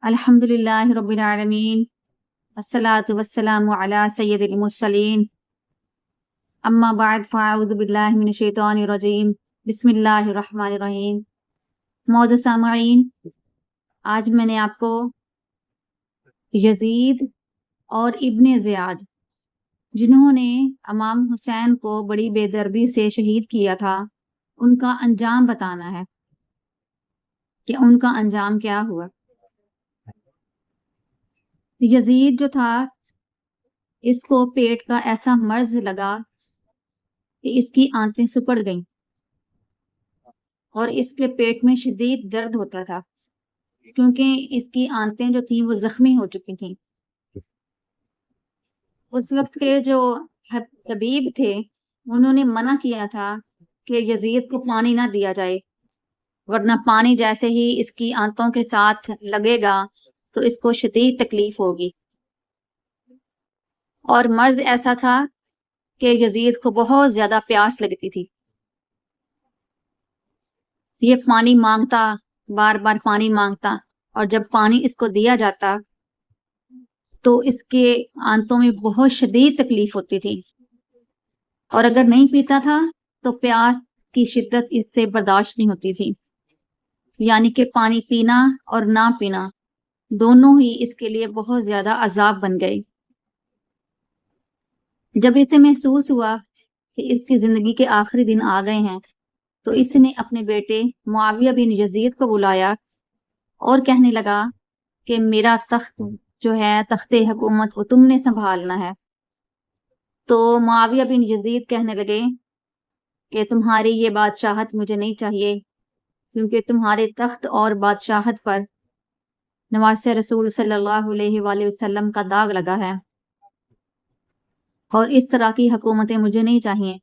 الحمد للہ رب العالمین الصلاۃ والسلام علی سید المرسلین اما بعد فاعوذ باللہ من الشیطان الرجیم بسم اللہ الرحمن الرحیم۔ معزز سامعین، آج میں نے آپ کو یزید اور ابن زیاد جنہوں نے امام حسین کو بڑی بے دردی سے شہید کیا تھا ان کا انجام بتانا ہے کہ ان کا انجام کیا ہوا۔ یزید جو تھا اس کو پیٹ کا ایسا مرض لگا کہ اس کی آنتیں سکڑ گئیں اور اس کے پیٹ میں شدید درد ہوتا تھا کیونکہ اس کی آنتیں جو تھیں وہ زخمی ہو چکی تھیں۔ اس وقت کے جو طبیب تھے انہوں نے منع کیا تھا کہ یزید کو پانی نہ دیا جائے، ورنہ پانی جیسے ہی اس کی آنتوں کے ساتھ لگے گا تو اس کو شدید تکلیف ہوگی۔ اور مرض ایسا تھا کہ یزید کو بہت زیادہ پیاس لگتی تھی، یہ پانی مانگتا، بار بار پانی مانگتا، اور جب پانی اس کو دیا جاتا تو اس کے آنتوں میں بہت شدید تکلیف ہوتی تھی، اور اگر نہیں پیتا تھا تو پیاس کی شدت اس سے برداشت نہیں ہوتی تھی، یعنی کہ پانی پینا اور نہ پینا دونوں ہی اس کے لیے بہت زیادہ عذاب بن گئے۔ جب اسے محسوس ہوا کہ اس کی زندگی کے آخری دن آ گئے ہیں تو اس نے اپنے بیٹے معاویہ بن یزید کو بلایا اور کہنے لگا کہ میرا تخت جو ہے، تخت حکومت، وہ تم نے سنبھالنا ہے۔ تو معاویہ بن یزید کہنے لگے کہ تمہاری یہ بادشاہت مجھے نہیں چاہیے، کیونکہ تمہارے تخت اور بادشاہت پر نواسہ رسول صلی اللہ علیہ وآلہ وسلم کا داغ لگا ہے، اور اس طرح کی حکومتیں مجھے نہیں چاہیے۔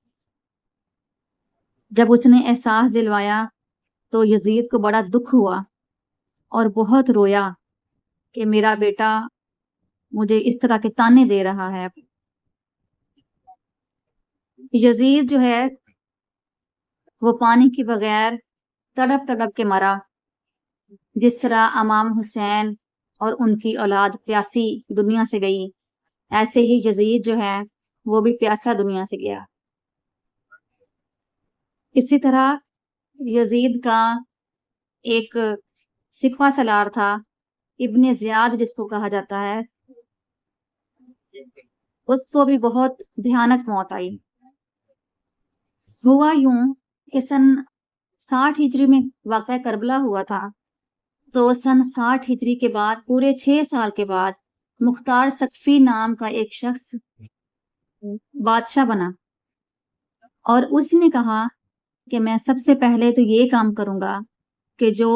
جب اس نے احساس دلوایا تو یزید کو بڑا دکھ ہوا اور بہت رویا کہ میرا بیٹا مجھے اس طرح کے تانے دے رہا ہے۔ یزید جو ہے وہ پانی کے بغیر تڑپ تڑپ کے مرا، جس طرح امام حسین اور ان کی اولاد پیاسی دنیا سے گئی، ایسے ہی یزید جو ہے وہ بھی پیاسا دنیا سے گیا۔ اسی طرح یزید کا ایک سپہ سالار تھا ابن زیاد جس کو کہا جاتا ہے، اس کو بھی بہت بھیانک موت آئی۔ ہوا یوں کہ سن 60 ہجری میں واقعہ کربلا ہوا تھا، تو سن 60 ہجری کے بعد پورے 6 سال کے بعد مختار ثقفی نام کا ایک شخص بادشاہ بنا، اور اس نے کہا کہ میں سب سے پہلے تو یہ کام کروں گا کہ جو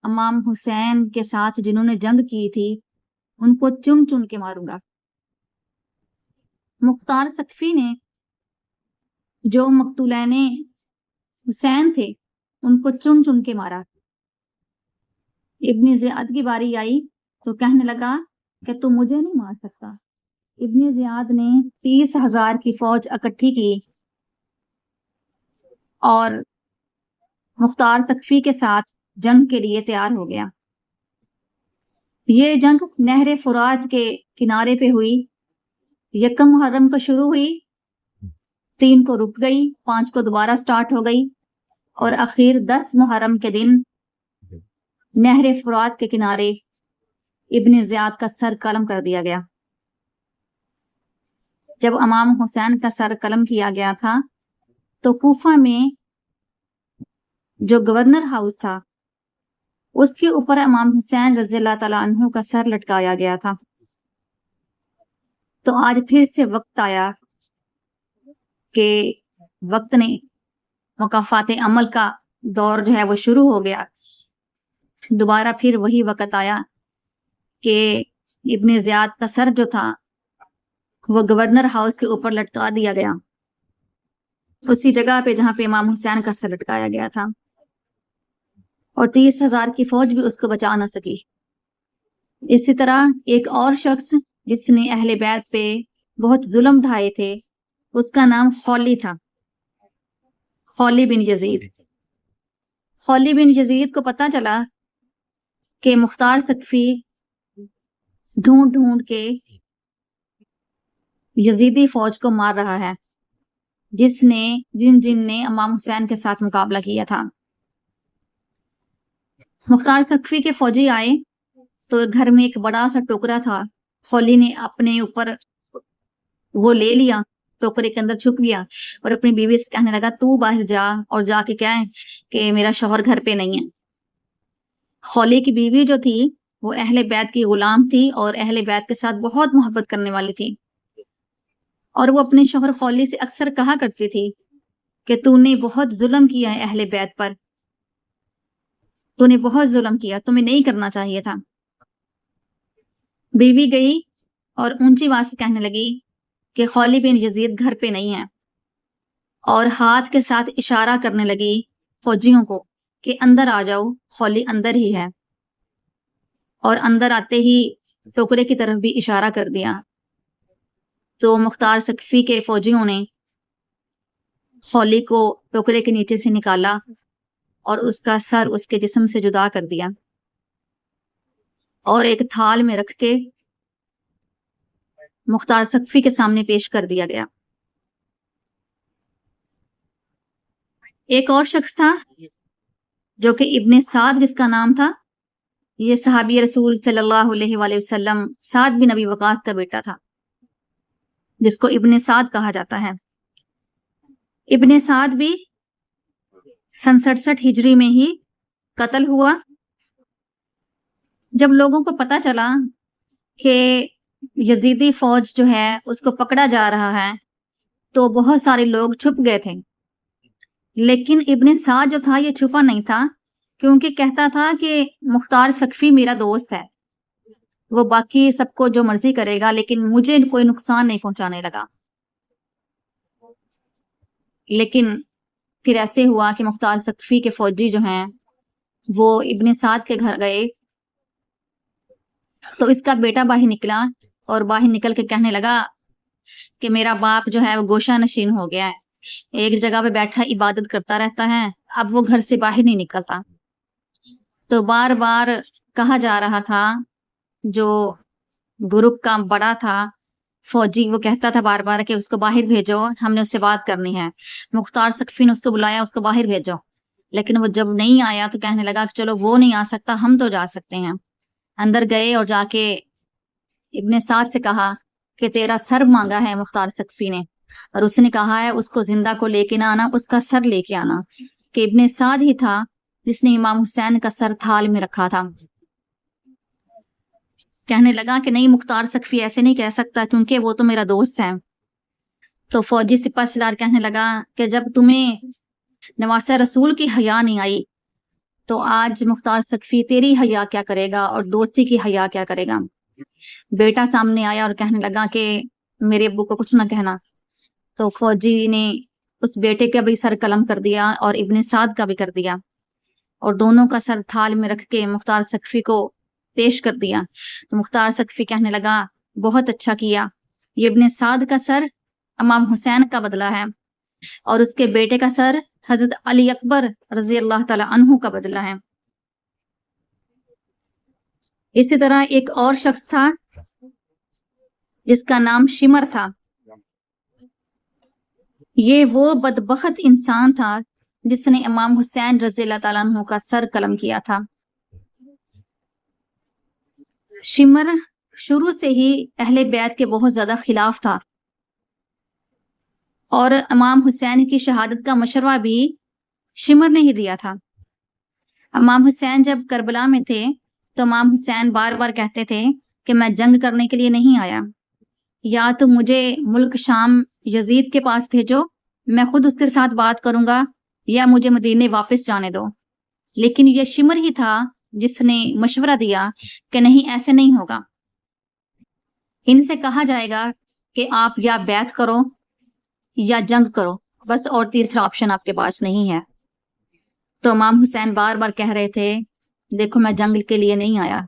امام حسین کے ساتھ جنہوں نے جنگ کی تھی ان کو چن چن کے ماروں گا۔ مختار ثقفی نے جو مقتولین حسین تھے ان کو چن چن کے مارا۔ ابن زیاد کی باری آئی تو کہنے لگا کہ تم مجھے نہیں مار سکتا۔ ابن زیاد نے 30,000 کی فوج اکٹھی کی اور مختار ثقفی کے ساتھ جنگ کے لیے تیار ہو گیا۔ یہ جنگ نہر فرات کے کنارے پہ ہوئی، 1 محرم کو شروع ہوئی، 3 کو رک گئی، 5 کو دوبارہ سٹارٹ ہو گئی، اور اخیر 10 محرم کے دن نہر فرات کے کنارے ابن زیاد کا سر قلم کر دیا گیا۔ جب امام حسین کا سر قلم کیا گیا تھا تو کوفہ میں جو گورنر ہاؤس تھا اس کے اوپر امام حسین رضی اللہ تعالیٰ عنہ کا سر لٹکایا گیا تھا۔ تو آج پھر سے وقت آیا کہ وقت نے مکافات عمل کا دور جو ہے وہ شروع ہو گیا۔ دوبارہ پھر وہی وقت آیا کہ ابن زیاد کا سر جو تھا وہ گورنر ہاؤس کے اوپر لٹکا دیا گیا، اسی جگہ پہ جہاں پہ امام حسین کا سر لٹکایا گیا تھا، اور 30,000 کی فوج بھی اس کو بچا نہ سکی۔ اسی طرح ایک اور شخص جس نے اہل بیت پہ بہت ظلم ڈھائے تھے اس کا نام خولی تھا، خولی بن یزید۔ خولی بن یزید کو پتہ چلا کہ مختار ثقفی ڈھونڈ ڈھونڈ کے یزیدی فوج کو مار رہا ہے جن نے امام حسین کے ساتھ مقابلہ کیا تھا۔ مختار سقفی کے فوجی آئے تو گھر میں ایک بڑا سا ٹوکرا تھا، خولی نے اپنے اوپر وہ لے لیا، ٹوکرے کے اندر چھپ گیا اور اپنی بیوی سے کہنے لگا تو باہر جا اور جا کے کہیں کہ میرا شوہر گھر پہ نہیں ہے۔ خولی کی بیوی جو تھی وہ اہل بیت کی غلام تھی اور اہل بیت کے ساتھ بہت محبت کرنے والی تھی، اور وہ اپنے شوہر خولی سے اکثر کہا کرتی تھی کہ تو نے بہت ظلم کیا ہے اہل بیت پر، تو نے بہت ظلم کیا، تمہیں نہیں کرنا چاہیے تھا۔ بیوی گئی اور اونچی آواز سے کہنے لگی کہ خولی بن یزید گھر پہ نہیں ہے، اور ہاتھ کے ساتھ اشارہ کرنے لگی فوجیوں کو کہ اندر آ جاؤ، خولی اندر ہی ہے، اور اندر آتے ہی ٹوکرے کی طرف بھی اشارہ کر دیا۔ تو مختار سقفی کے فوجیوں نے خولی کو ٹوکرے کے نیچے سے نکالا اور اس کا سر اس کے جسم سے جدا کر دیا اور ایک تھال میں رکھ کے مختار سقفی کے سامنے پیش کر دیا گیا۔ ایک اور شخص تھا جو کہ ابن سعد جس کا نام تھا، یہ صحابی رسول صلی اللہ علیہ وآلہ وسلم سعد بن ابی وقاص کا بیٹا تھا، جس کو ابن سعد کہا جاتا ہے۔ ابن سعد بھی سن 67 ہجری میں ہی قتل ہوا۔ جب لوگوں کو پتا چلا کہ یزیدی فوج جو ہے اس کو پکڑا جا رہا ہے تو بہت سارے لوگ چھپ گئے تھے، لیکن ابن سعد جو تھا یہ چھپا نہیں تھا، کیونکہ کہتا تھا کہ مختار سقفی میرا دوست ہے، وہ باقی سب کو جو مرضی کرے گا لیکن مجھے کوئی نقصان نہیں پہنچانے لگا۔ لیکن پھر ایسے ہوا کہ مختار سقفی کے فوجی جو ہیں وہ ابن سعد کے گھر گئے تو اس کا بیٹا باہر نکلا اور باہر نکل کے کہنے لگا کہ میرا باپ جو ہے وہ گوشہ نشین ہو گیا ہے، ایک جگہ پہ بیٹھا عبادت کرتا رہتا ہے، اب وہ گھر سے باہر نہیں نکلتا۔ تو بار بار کہا جا رہا تھا، جو گروپ کا بڑا تھا فوجی وہ کہتا تھا بار بار کہ اس کو باہر بھیجو، ہم نے اس سے بات کرنی ہے۔ مختار سقفی نے اس کو بلایا، اس کو باہر بھیجو، لیکن وہ جب نہیں آیا تو کہنے لگا کہ چلو وہ نہیں آ سکتا ہم تو جا سکتے ہیں۔ اندر گئے اور جا کے ابن سعد سے کہا کہ تیرا سر مانگا ہے مختار سقفی نے، اور اس نے کہا ہے اس کو زندہ کو لے کے نہ آنا، اس کا سر لے کے آنا، کہ ابن سعد ہی تھا جس نے امام حسین کا سر تھال میں رکھا تھا۔ کہنے لگا کہ نہیں، مختار سقفی ایسے نہیں کہہ سکتا کیونکہ وہ تو میرا دوست ہے۔ تو فوجی سپہ سالار کہنے لگا کہ جب تمہیں نواسہ رسول کی حیا نہیں آئی تو آج مختار سقفی تیری حیا کیا کرے گا اور دوستی کی حیا کیا کرے گا۔ بیٹا سامنے آیا اور کہنے لگا کہ میرے ابو کو کچھ نہ کہنا، تو فوجی نے اس بیٹے کا بھی سر قلم کر دیا اور ابن سعد کا بھی کر دیا، اور دونوں کا سر تھال میں رکھ کے مختار سقفی کو پیش کر دیا۔ تو مختار سقفی کہنے لگا بہت اچھا کیا، یہ ابن سعد کا سر امام حسین کا بدلہ ہے اور اس کے بیٹے کا سر حضرت علی اکبر رضی اللہ تعالی عنہ کا بدلہ ہے۔ اسی طرح ایک اور شخص تھا جس کا نام شمر تھا، یہ وہ بدبخت انسان تھا جس نے امام حسین رضی اللہ تعالیٰ عنہ کا سر قلم کیا تھا۔ شمر شروع سے ہی اہل بیت کے بہت زیادہ خلاف تھا، اور امام حسین کی شہادت کا مشورہ بھی شمر نے ہی دیا تھا۔ امام حسین جب کربلا میں تھے تو امام حسین بار بار کہتے تھے کہ میں جنگ کرنے کے لیے نہیں آیا، یا تو مجھے ملک شام یزید کے پاس بھیجو، میں خود اس کے ساتھ بات کروں گا، یا مجھے مدینے واپس جانے دو۔ لیکن یہ شمر ہی تھا جس نے مشورہ دیا کہ نہیں، ایسے نہیں ہوگا، ان سے کہا جائے گا کہ آپ یا بیعت کرو یا جنگ کرو، بس اور تیسرا آپشن آپ کے پاس نہیں ہے۔ تو امام حسین بار بار کہہ رہے تھے دیکھو میں جنگ کے لیے نہیں آیا،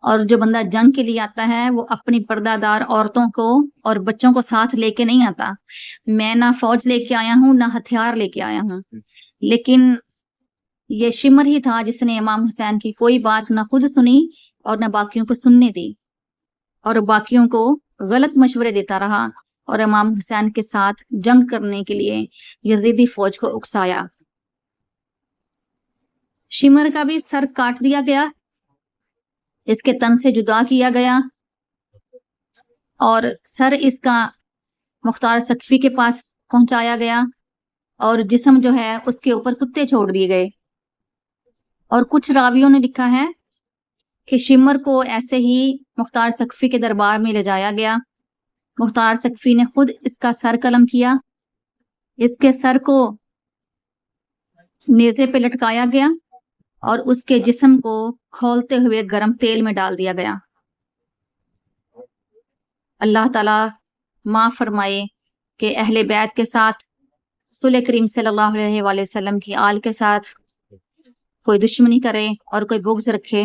اور جو بندہ جنگ کے لیے آتا ہے وہ اپنی پردہ دار عورتوں کو اور بچوں کو ساتھ لے کے نہیں آتا۔ میں نہ فوج لے کے آیا ہوں نہ ہتھیار لے کے آیا ہوں۔ لیکن یہ شمر ہی تھا جس نے امام حسین کی کوئی بات نہ خود سنی اور نہ باقیوں کو سننے دی۔ اور باقیوں کو غلط مشورے دیتا رہا اور امام حسین کے ساتھ جنگ کرنے کے لیے یزیدی فوج کو اکسایا۔ شمر کا بھی سر کاٹ دیا گیا، اس کے تن سے جدا کیا گیا اور سر اس کا مختار سقفی کے پاس پہنچایا گیا اور جسم جو ہے اس کے اوپر کتے چھوڑ دیے گئے۔ اور کچھ راویوں نے لکھا ہے کہ شمر کو ایسے ہی مختار سقفی کے دربار میں لے جایا گیا، مختار سقفی نے خود اس کا سر قلم کیا، اس کے سر کو نیزے پہ لٹکایا گیا اور اس کے جسم کو کھولتے ہوئے گرم تیل میں ڈال دیا گیا۔ اللہ تعالیٰ معاف فرمائے کہ اہل بیت کے ساتھ، رسول کریم صلی اللہ علیہ وآلہ وسلم کی آل کے ساتھ کوئی دشمنی کرے اور کوئی بغض رکھے،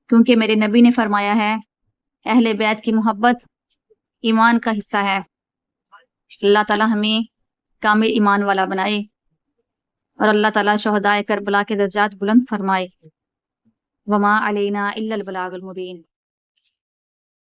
کیونکہ میرے نبی نے فرمایا ہے اہل بیت کی محبت ایمان کا حصہ ہے۔ اللہ تعالیٰ ہمیں کامل ایمان والا بنائے اور اللہ تعالیٰ شہدائے کربلا کے درجات بلند فرمائے۔ وما علینا الا البلاغ المبین۔